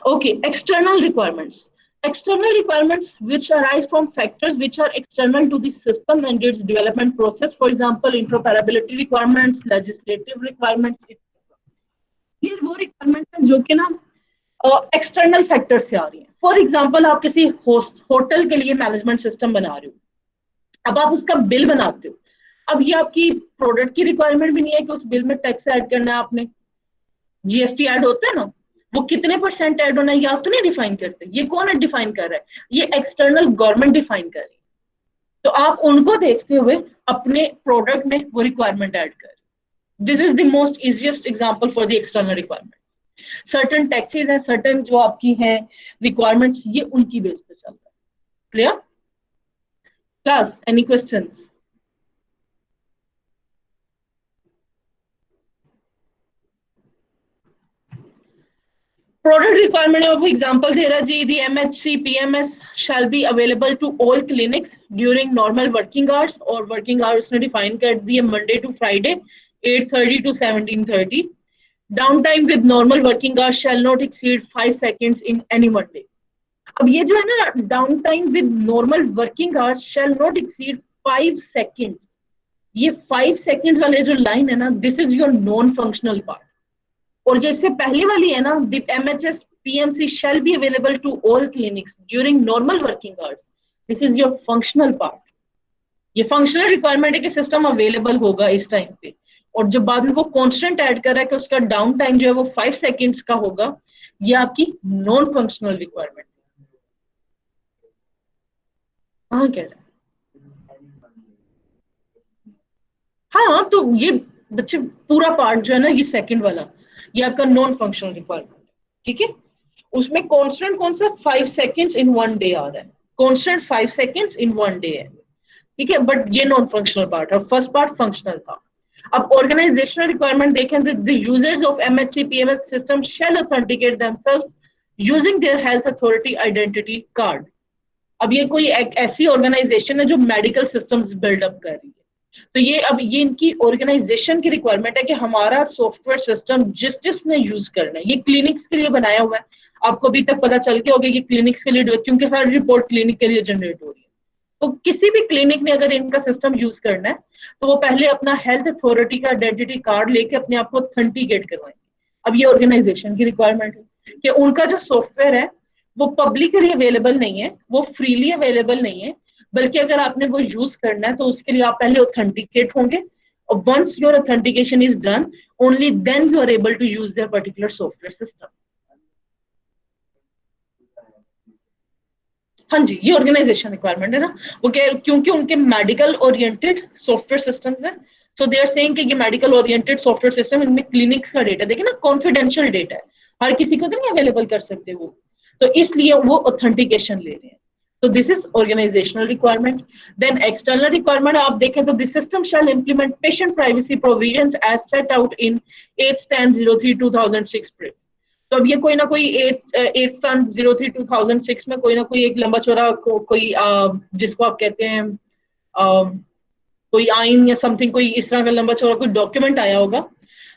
Okay, external requirements. External requirements which arise from factors which are external to the system and its development process. For example, interoperability requirements, legislative requirements, etc. ये वो requirements हैं जो कि ना external factor से आ रही है। For example, आप किसी होटल के लिए मैनेजमेंट सिस्टम बना रहे हो, अब आप उसका बिल बनाते हो, अब ये आपकी प्रोडक्ट की रिक्वायरमेंट भी नहीं है कि उस बिल में टैक्स ऐड करना है आपने, जीएसटी ऐड होता है ना, वो कितने % ऐड होना है ये आप तो नहीं डिफाइन करते, ये कौन है डिफाइन कर रहा है, ये एक्सटर्नल गवर्नमेंट डिफाइन कर रही है। तो आप उनको देखते हुए अपने प्रोडक्ट में वो रिक्वायरमेंट ऐड कर, this is the most easiest example for the external requirement. Certain taxes हैं, सर्टेन जो आपकी हैं रिक्वायरमेंट्स, ये उनकी बेस पे चल रहा है। Clear? Class, any questions? Product requirement of example दे रहा जी, the MHC PMS shall be available to all clinics during normal working hours, और working hours ने define कर दिए Monday to Friday 8:30 to 17:30. Downtime with normal working hours shall not exceed 5 seconds in any one day. अब ये जो है ना, downtime with normal working hours shall not exceed 5 seconds, ये 5 seconds वाले जो line है ना, this is your non-functional part. और जो इससे पहले वाली है ना, the MHS PMC shall be available to all clinics during normal working hours, this is your functional part. ये फंक्शनल रिक्वायरमेंट है कि सिस्टम अवेलेबल होगा इस टाइम पे, और जो बाद में वो कांस्टेंट ऐड कर रहा है कि उसका डाउन टाइम जो है वो 5 सेकेंड्स का होगा, ये आपकी नॉन फंक्शनल रिक्वायरमेंट। हाँ कह रहे हैं। हाँ तो ये बच्चे पूरा पार्ट जो है ना, ये सेकंड वाला, ये आपका नॉन फंक्शनल रिक्वायरमेंट, ठीक है। उसमें कांस्टेंट कौन सा 5 सेकंड्स इन 1 डे आ रहा है, कांस्टेंट 5 सेकंड्स इन 1 डे है, ठीक है। बट ये नॉन फंक्शनल पार्ट है, फर्स्ट पार्ट फंक्शनल था। अब ऑर्गेनाइजेशनल रिक्वायरमेंट देखें तो the users of MHC PMS system shall authenticate themselves using their health authority identity card. अब ये कोई एक ऐसी ऑर्गेनाइजेशन है जो मेडिकल सिस्टम्स बिल्डअप कर रही है, तो ये अब ये इनकी ऑर्गेनाइजेशन की रिक्वायरमेंट है कि हमारा सॉफ्टवेयर सिस्टम जिसने यूज करना है, ये क्लिनिक्स के लिए बनाया हुआ है। आपको अभी तक पता चल गया होगा कि क्लिनिक्स के लिए, क्योंकि हर रिपोर्ट क्लिनिक के लिए जनरेट हो रही है, तो किसी भी क्लिनिक ने अगर इनका सिस्टम यूज करना है तो वो पहले अपना हेल्थ अथॉरिटी का आइडेंटिटी कार्ड लेके अपने आप को ऑथेंटिकेट करवाएंगे। अब ये ऑर्गेनाइजेशन की रिक्वायरमेंट है कि उनका जो सॉफ्टवेयर है वो पब्लिकली अवेलेबल नहीं है, वो फ्रीली अवेलेबल नहीं है, बल्कि अगर आपने वो यूज करना है तो उसके लिए आप पहले ऑथेंटिकेट होंगे, और once your authentication is done only then you are able to use their particular software system. हाँ जी, ये ऑर्गेनाइजेशन रिक्वायरमेंट है ना, वो क्योंकि उनके मेडिकल ओरिएंटेड सॉफ्टवेयर सिस्टम्स है, सो दे आर सेइंग कि ये मेडिकल ओरिएंटेड सॉफ्टवेयर सिस्टम, इनमें क्लिनिक्स का डेटा, देखिए ना कॉन्फिडेंशियल डेटा है, हर किसी को तो नहीं अवेलेबल कर सकते वो, तो इसलिए वो ऑथेंटिकेशन ले रहे हैं। तो this is organizational requirement. Then external requirement आप देखें तो the system shall implement patient privacy provisions as set out in 8-10-03-2006 print. तो अब ये कोई ना कोई 8-10-03-2006 में कोई ना कोई एक लंबा चौड़ा कोई जिसको आप कहते हैं कोई आइन या समथिंग, कोई इस तरह का लंबा चौड़ा कोई डॉक्यूमेंट आया होगा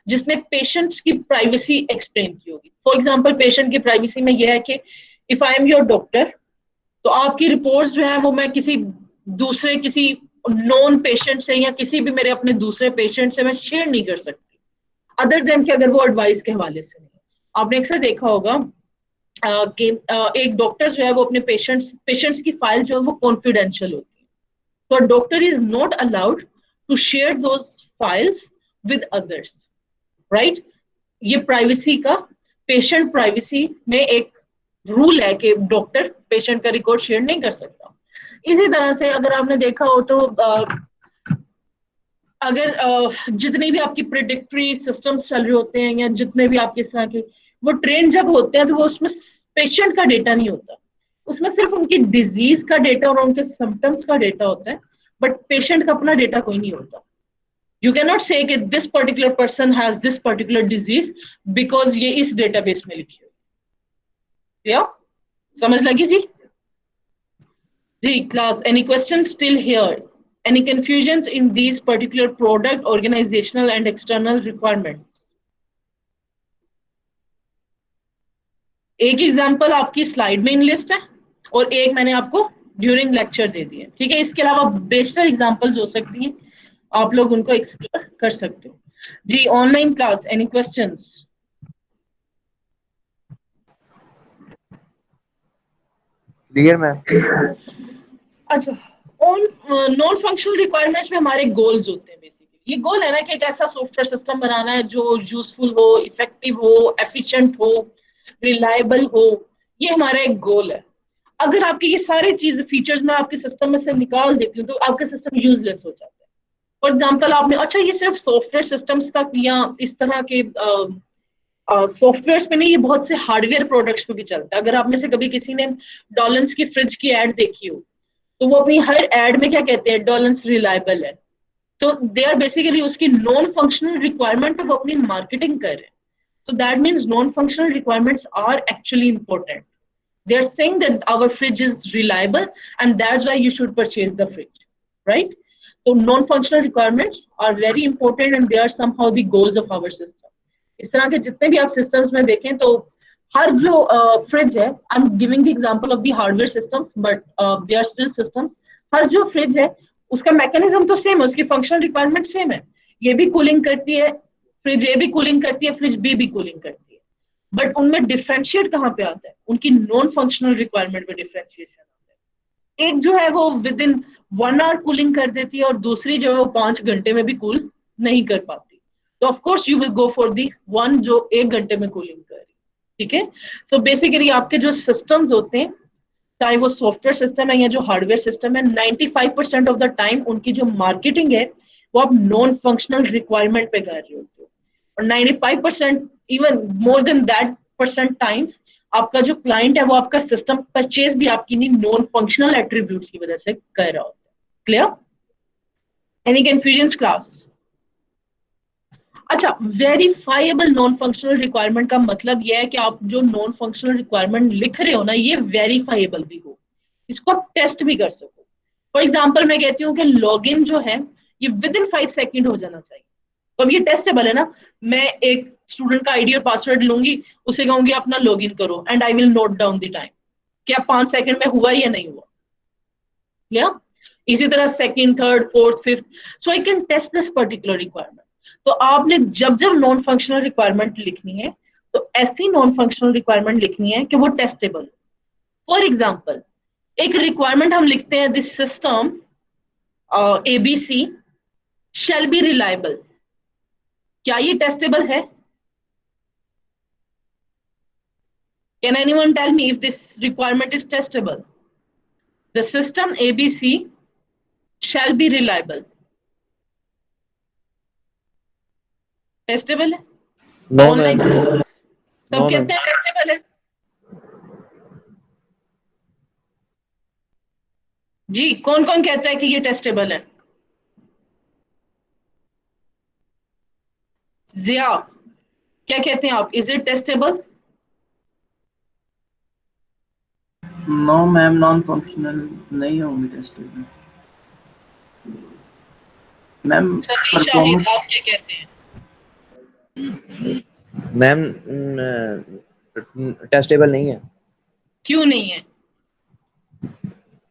जिसने पेशेंट्स की प्राइवेसी एक्सप्लेन की होगी। फॉर एग्जांपल पेशेंट की प्राइवेसी में यह है कि if I am your doctor, तो आपकी रिपोर्ट्स जो है वो मैं किसी दूसरे, किसी नॉन पेशेंट से या किसी भी मेरे अपने दूसरे पेशेंट से मैं शेयर नहीं कर सकती, अदर देन कि अगर वो एडवाइस के हवाले से नहीं। आपने अक्सर देखा होगा कि एक डॉक्टर जो है वो अपने पेशेंट्स की फाइल जो है वो कॉन्फिडेंशियल होती है, तो doctor is not allowed to share those files with others, right. ये प्राइवेसी का, पेशेंट प्राइवेसी में एक रूल है कि डॉक्टर पेशेंट का रिकॉर्ड शेयर नहीं कर सकता। इसी तरह से अगर आपने देखा हो तो अगर जितने भी आपकी प्रिडिक्टरी सिस्टम्स चल रहे होते हैं या जितने भी आपके इस तरह के, वो ट्रेन जब होते हैं तो वो उसमें पेशेंट का डेटा नहीं होता, उसमें सिर्फ उनकी डिजीज का डेटा और उनके सिम्टम्स का डेटा होता है, बट पेशेंट का अपना डेटा कोई नहीं होता। You can not say this particular person has this particular disease because ये इस डेटाबेस में लिखी हुई। या समझ लगी जी? जी class, any question still here? Any confusions in these particular product, organizational and external requirements? एक एग्जांपल आपकी स्लाइड में लिस्ट है और एक मैंने आपको ड्यूरिंग लेक्चर दे दिया, ठीक है। इसके अलावा बेशतर एग्जांपल्स हो सकती हैं, आप लोग उनको एक्सप्लोर कर सकते हो। जी online class, any questions? Clear ma'am? अच्छा, नॉन फंक्शनल रिक्वायरमेंट्स में हमारे गोल्स होते हैं। बेसिकली ये गोल है ना कि एक ऐसा सॉफ्टवेयर सिस्टम बनाना है जो यूजफुल हो, इफेक्टिव हो, एफिशिएंट हो, रिलायबल हो, ये हमारा एक गोल है। अगर आपके ये सारे चीज फीचर्स में आपके सिस्टम में से निकाल देती हूँ तो आपका सिस्टम यूजलेस हो जाता है। फॉर एग्जाम्पल आपने, अच्छा ये सिर्फ सॉफ्टवेयर सिस्टम्स तक या इस तरह के सॉफ्टवेयर में नहीं, ये बहुत से हार्डवेयर प्रोडक्ट्स पे भी चलता है। अगर आप में से कभी किसी ने डॉलन्स की फ्रिज की एड देखी हो तो वो अपनी हर एड में क्या कहते हैं, डॉलन्स रिलायबल है। तो दे आर बेसिकली उसकी नॉन फंक्शनल रिक्वायरमेंट वो अपनी मार्केटिंग कर रहे हैं। So that means non-functional requirements are actually important. They are saying that our fridge is reliable and that's why you should purchase the fridge, right? So non-functional requirements are very important and they are somehow the goals of our system. इस तरह के जितने भी आप systems में देखें तो हर जो fridge है, I'm giving the example of the hardware systems, but they are still systems. हर जो fridge है उसका mechanism तो same है, उसकी functional requirement same है। ये भी cooling करती है, फ्रिज ए भी कूलिंग करती है, फ्रिज बी भी कूलिंग करती है, बट उनमें डिफरेंशिएट कहाँ पे आता है, उनकी नॉन फंक्शनल रिक्वायरमेंट में डिफरेंशिएशन आता है। एक जो है वो विद इन 1 आवर कूलिंग कर देती है और दूसरी जो है वो 5 घंटे में भी कूल नहीं कर पाती, तो of course you will go for the one जो 1 घंटे में कूलिंग कर रही, ठीक है। सो बेसिकली आपके जो सिस्टम्स होते हैं चाहे वो सॉफ्टवेयर सिस्टम है या जो हार्डवेयर सिस्टम है, 95% ऑफ द टाइम उनकी जो मार्केटिंग है वो आप नॉन फंक्शनल रिक्वायरमेंट पे कर रहे होते हो, और 95% even more than that percent times आपका जो क्लाइंट है वो आपका सिस्टम परचेज भी आपकी नहीं नॉन फंक्शनल एट्रीब्यूट्स की वजह से कर रहा होता है। क्लियर? Any confusion class? अच्छा, वेरीफाइबल नॉन फंक्शनल रिक्वायरमेंट का मतलब यह है कि आप जो नॉन फंक्शनल रिक्वायरमेंट लिख रहे हो ना, ये वेरीफाइबल भी हो, इसको आप टेस्ट भी कर सको। फॉर एग्जाम्पल मैं कहती हूँ कि लॉगिन जो है ये विद इन 5 सेकेंड हो जाना चाहिए, तो अब ये टेस्टेबल है ना। मैं एक स्टूडेंट का आईडी और पासवर्ड लूंगी, उसे कहूंगी अपना लॉगिन करो and I will note down the time, क्या 5 सेकंड में हुआ या नहीं हुआ। या इसी तरह second, third, fourth, fifth, so I can test this particular requirement. तो आपने जब जब नॉन फंक्शनल रिक्वायरमेंट लिखनी है तो ऐसी नॉन फंक्शनल रिक्वायरमेंट लिखनी है कि वो टेस्टेबल। फॉर एग्जाम्पल एक रिक्वायरमेंट हम लिखते हैं, this system ABC shall be reliable, क्या ये टेस्टेबल है? Can anyone tell me if this requirement is testable? The system ABC shall be reliable. Testable है? नो Online मैम, सब नो कहते मैम, हैं testable है। जी, कौन कौन कहता है कि ये टेस्टेबल है? जिया, क्या कहते हैं आप? Is it testable? No ma'am, non functional नहीं होंगे टेस्टेबल मैम। सही शाहिद, परफॉर्मेंस आप क्या कहते हैं? मैम टेस्टेबल नहीं है। क्यों नहीं है?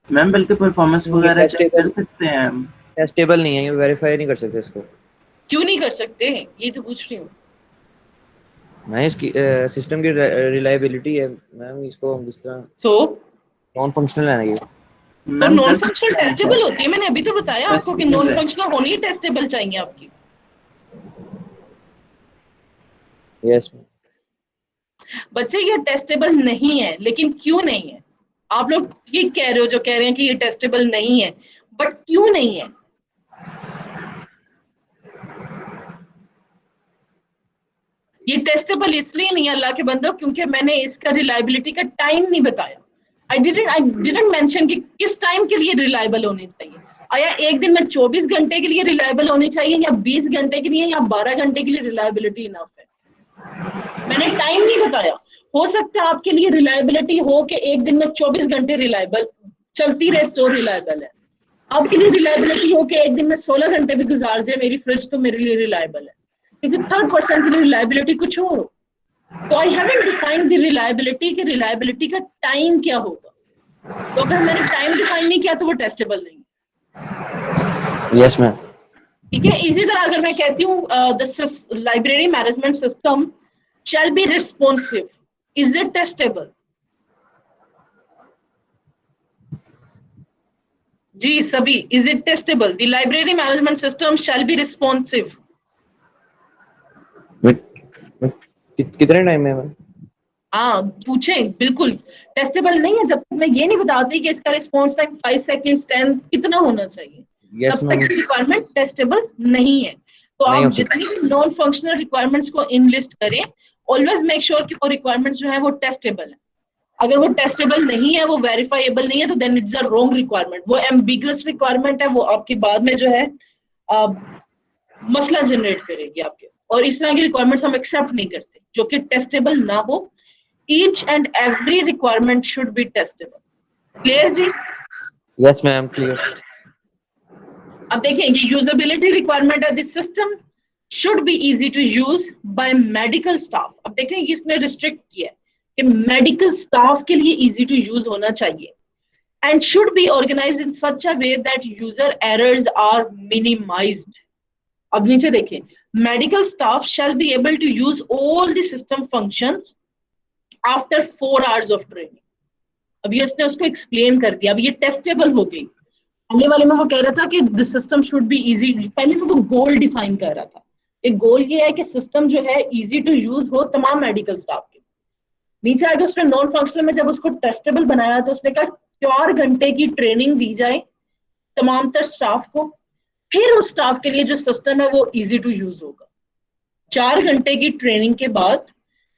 मैम बल्कि परफॉर्मेंस ये वगैरह चेक कर टेस्टेबल सकते हैं हम। टेस्टेबल नहीं है, ये वेरीफाई नहीं कर सकते इसको। क्यों नहीं कर सकते, ये तो पूछ रही हूँ। मैं इसकी सिस्टम की रिलायबिलिटी है मैम, इसको हम किस तरह तो नॉन फंक्शनल है ना ये। तो मैम नॉन कर फंक्शनल सकते हैं टेस्टेबल होती है, मैंने अभी तो बताया आपको कि नॉन टेस्टेबल है। फंक्शनल होनी ही टेस्टेबल चाहिए आपकी। Yes ma'am. बच्चे ये टेस्टेबल नहीं है, लेकिन क्यों नहीं है? आप लोग ठीक कह रहे हो जो कह रहे हैं कि ये टेस्टेबल नहीं है, बट क्यों नहीं है? ये टेस्टेबल इसलिए नहीं है अल्लाह के बंदो क्योंकि मैंने इसका रिलायबिलिटी का टाइम नहीं बताया। आई डिडंट मेंशन कि किस टाइम के लिए रिलायबल होनी चाहिए। आया एक दिन में 24 घंटे के लिए रिलायबल होनी चाहिए या 20 घंटे के लिए या 12 घंटे के लिए रिलायबिलिटी इनफ है? मैंने टाइम नहीं बताया। हो सकता है आपके लिए रिलायबिलिटी हो कि एक दिन में 24 घंटे रिलायबल चलती रहे तो रिलायबल है, आपके लिए रिलायबिलिटी हो कि एक दिन में 16 घंटे भी गुजार जाए मेरी फ्रिज तो मेरे लिए रिलायबल है। किसी थर्ड पर्सन के लिए रिलायबिलिटी कुछ और हो। तो I haven't defined the reliability कि रिलायबिलिटी का टाइम क्या होगा। तो अगर मैंने टाइम डिफाइन नहीं किया तो वो टेस्टेबल नहीं है। Yes ma'am. ठीक है, इसी तरह अगर मैं कहती हूँ the library management system shall be responsive, is it testable? जी सभी, is it testable? The library management system shall be responsive. कितने टाइम में मैम? हाँ पूछें, बिल्कुल तक नहीं है जब तक मैं ये नहीं बताती कि इसका रिस्पॉन्स टाइम 5 सेकंड्स 10 कितना होना चाहिए, यस तब मैम। तक रिक्वायरमेंट टेस्टेबल नहीं है। तो नहीं आप हो सकता। जितनी भी नॉन फंक्शनल रिक्वायरमेंट्स को इनलिस्ट करें, ऑलवेज मेक श्योर कि वो रिक्वायरमेंट्स जो है वो टेस्टेबल है। अगर वो टेस्टेबल नहीं है, वो वेरीफाइबल नहीं है, तो then it's a wrong requirement, वो एम्बिगुअस रिक्वायरमेंट है, वो आपके बाद में जो है मसला जनरेट करेगी आपके। और इस तरह की रिक्वायरमेंट्स हम एक्सेप्ट नहीं करते जो कि टेस्टेबल ना हो। Each and every requirement should be testable. Clear जी? Yes ma'am, clear. अब देखें ये यूजेबिलिटी रिक्वायरमेंट है, this system should be easy to use by medical staff. अब देखें इसने रिस्ट्रिक्ट किया है कि मेडिकल स्टाफ के लिए इजी टू यूज होना चाहिए and should be organized in such a way that user errors are minimized. अब नीचे देखें, medical staff shall be able to use all the system functions after 4 hours of training. अभी इसने उसको explain कर दिया, अब ये टेस्टेबल हो गई। पहले वाले में वो कह रहा था कि the system should be easy, पहले में वो गोल डिफाइन कर रहा था। एक गोल ये है कि सिस्टम जो है इजी टू यूज हो तमाम मेडिकल स्टाफ के। नीचे आगे उसने नॉन फंक्शनल में जब उसको टेस्टेबल बनाया तो उसने कहा 4 घंटे की ट्रेनिंग दी जाए तमाम तर स्टाफ को, फिर उस स्टाफ के लिए जो सिस्टम है वो इजी टू यूज होगा। 4 घंटे की ट्रेनिंग के बाद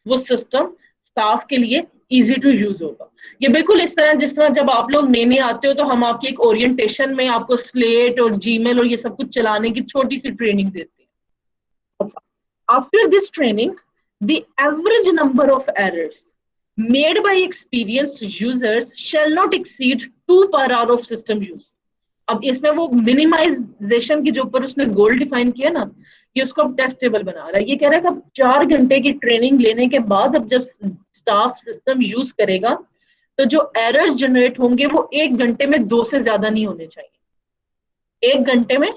वो सिस्टम स्टाफ के लिए इजी टू यूज होगा। ये बिल्कुल इस तरह जिस तरह जब आप लोग नए आते हो तो हम आपकी एक ओरिएंटेशन में आपको स्लेट और जीमेल और ये सब कुछ चलाने की छोटी सी ट्रेनिंग देते हैं। After this training the average number of errors made by experienced users shall not exceed 2 per hour of system use। अब इसमें वो मिनिमाइजेशन के जो ऊपर उसने गोल डिफाइन किया ना, ये उसको अब टेस्टेबल बना रहा है। ये कह रहा है कि अब 4 घंटे की ट्रेनिंग लेने के बाद अब जब स्टाफ सिस्टम यूज करेगा तो जो एरर्स जनरेट होंगे वो 1 घंटे में 2 से ज्यादा नहीं होने चाहिए। 1 घंटे में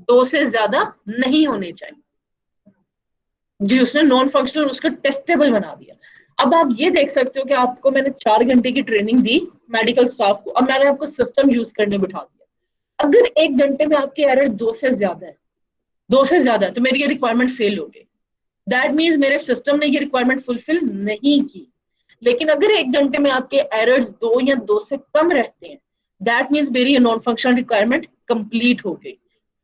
2 से ज्यादा नहीं होने चाहिए जी। उसने नॉन फंक्शनल उसको टेस्टेबल बना दिया। अब आप ये देख सकते हो कि आपको मैंने 4 घंटे की ट्रेनिंग दी मेडिकल स्टाफ को, अब मैंने आपको सिस्टम यूज करने बिठा दिया। अगर 1 घंटे में आपकी एरर 2 से ज्यादा है, 2 से ज्यादा है तो मेरी ये रिक्वायरमेंट फेल हो गई। दैट मीन्स मेरे सिस्टम ने ये रिक्वायरमेंट फुलफिल नहीं की। लेकिन अगर 1 घंटे में आपके एरर्स 2 या 2 से कम रहते हैं, दैट मीन्स मेरी नॉन फंक्शनल रिक्वायरमेंट कंप्लीट हो गई,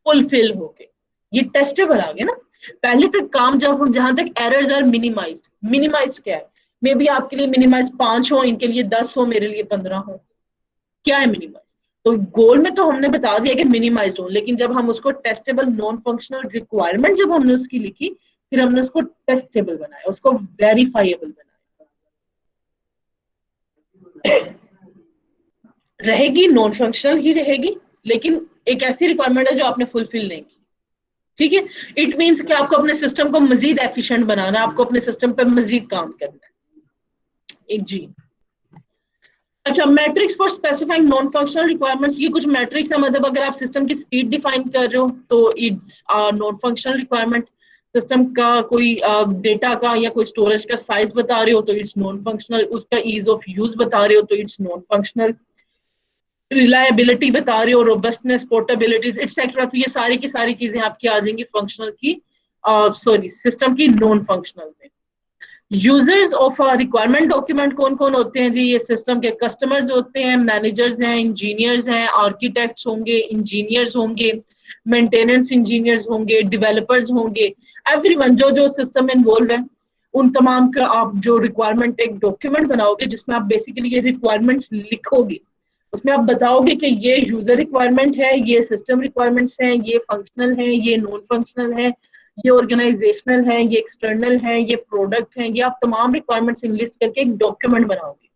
फुलफिल हो गई। ये टेस्टेबल आ गया ना। पहले तक काम जहां तक एरर्स आर मिनिमाइज्ड, मिनिमाइज्ड क्या है, मे बी आपके लिए मिनिमाइज 5 हो, इनके लिए 10 हो, मेरे लिए 15 हो, क्या है मिनिमाइज। तो गोल में तो हमने बता दिया कि मिनिमाइज हो, लेकिन जब हम उसको टेस्टेबल नॉन फंक्शनल रिक्वायरमेंट जब हमने उसकी लिखी, फिर हमने उसको टेस्टेबल बनाया, उसको वेरीफाइएबल बनाया। रहेगी नॉन फंक्शनल ही रहेगी, लेकिन एक ऐसी रिक्वायरमेंट है जो आपने फुलफिल नहीं की। ठीक है, इट मीन्स कि आपको अपने सिस्टम को मजीद एफिशिएंट बनाना है, आपको अपने सिस्टम पर मजीद काम करना है। एक जी, अच्छा, matrix for specifying non functional requirements, ये कुछ मैट्रिक्स है। मतलब अगर आप सिस्टम की स्पीड डिफाइन कर रहे हो तो it's non functional requirement. System का कोई डेटा का या कोई स्टोरेज का साइज बता रहे हो तो इट्स नॉन फंक्शनल। उसका ईज ऑफ यूज बता रहे हो तो इट्स नॉन फंक्शनल। रिलायबिलिटी बता रहे हो, रोबस्टनेस, पोर्टेबिलिटीज एक्सेट्रा, तो ये सारी की सारी चीजें आपकी आ जाएंगी फंक्शनल की, सॉरी सिस्टम की नॉन फंक्शनल में। यूजर्स ऑफ रिक्वायरमेंट डॉक्यूमेंट कौन कौन होते हैं जी? ये सिस्टम के कस्टमर्स होते हैं, मैनेजर्स हैं, इंजीनियर्स हैं, आर्किटेक्ट्स होंगे, इंजीनियर्स होंगे, मेंटेनेंस इंजीनियर्स होंगे, डेवलपर्स होंगे, एवरीवन जो जो सिस्टम में इन्वॉल्व है, उन तमाम का आप जो रिक्वायरमेंट एक डॉक्यूमेंट बनाओगे जिसमें आप बेसिकली ये रिक्वायरमेंट्स लिखोगे, उसमें आप बताओगे कि ये यूजर रिक्वायरमेंट है, ये सिस्टम रिक्वायरमेंट्स हैं, ये फंक्शनल है, ये नॉन फंक्शनल है, ये ऑर्गेनाइजेशनल है, ये एक्सटर्नल है, ये प्रोडक्ट है, ये आप तमाम रिक्वायरमेंट्स लिस्ट करके एक डॉक्यूमेंट बनाओगे।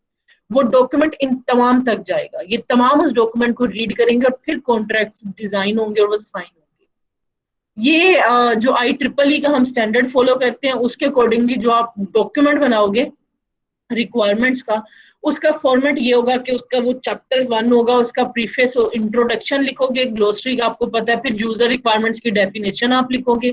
वो डॉक्यूमेंट इन तमाम तक जाएगा, ये तमाम उस डॉक्यूमेंट को रीड करेंगे और फिर कॉन्ट्रैक्ट डिजाइन होंगे और वो साइन होंगे। ये जो IEEE का हम स्टैंडर्ड फॉलो करते हैं उसके अकॉर्डिंगली जो आप डॉक्यूमेंट बनाओगे रिक्वायरमेंट्स का, उसका फॉर्मेट ये होगा कि उसका वो चैप्टर 1 होगा, उसका प्रीफेस इंट्रोडक्शन लिखोगे, ग्लोसरी आपको पता है, फिर यूजर रिक्वायरमेंट्स की डेफिनेशन आप लिखोगे,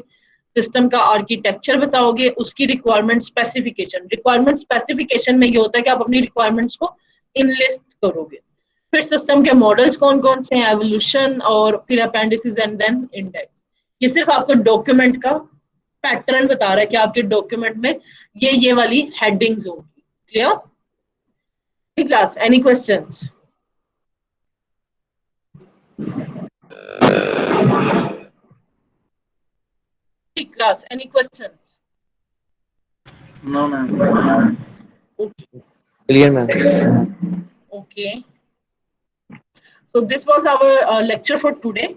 सिस्टम का आर्किटेक्चर बताओगे, उसकी रिक्वायरमेंट स्पेसिफिकेशन। रिक्वायरमेंट स्पेसिफिकेशन में ये होता है कि आप अपनी रिक्वायरमेंट्स को इनलिस्ट करोगे, फिर सिस्टम के मॉडल्स कौन कौन से हैं, एवोल्यूशन, और फिर अपेंडिसेस एंड देन इंडेक्स। ये सिर्फ आपको डॉक्यूमेंट का पैटर्न बता रहा है कि आपके डॉक्यूमेंट में ये वाली हेडिंग्स होंगी। Clear? Class, any questions? Class, any questions? No, ma'am. Okay. Clear, ma'am. Okay. So this was our lecture for today.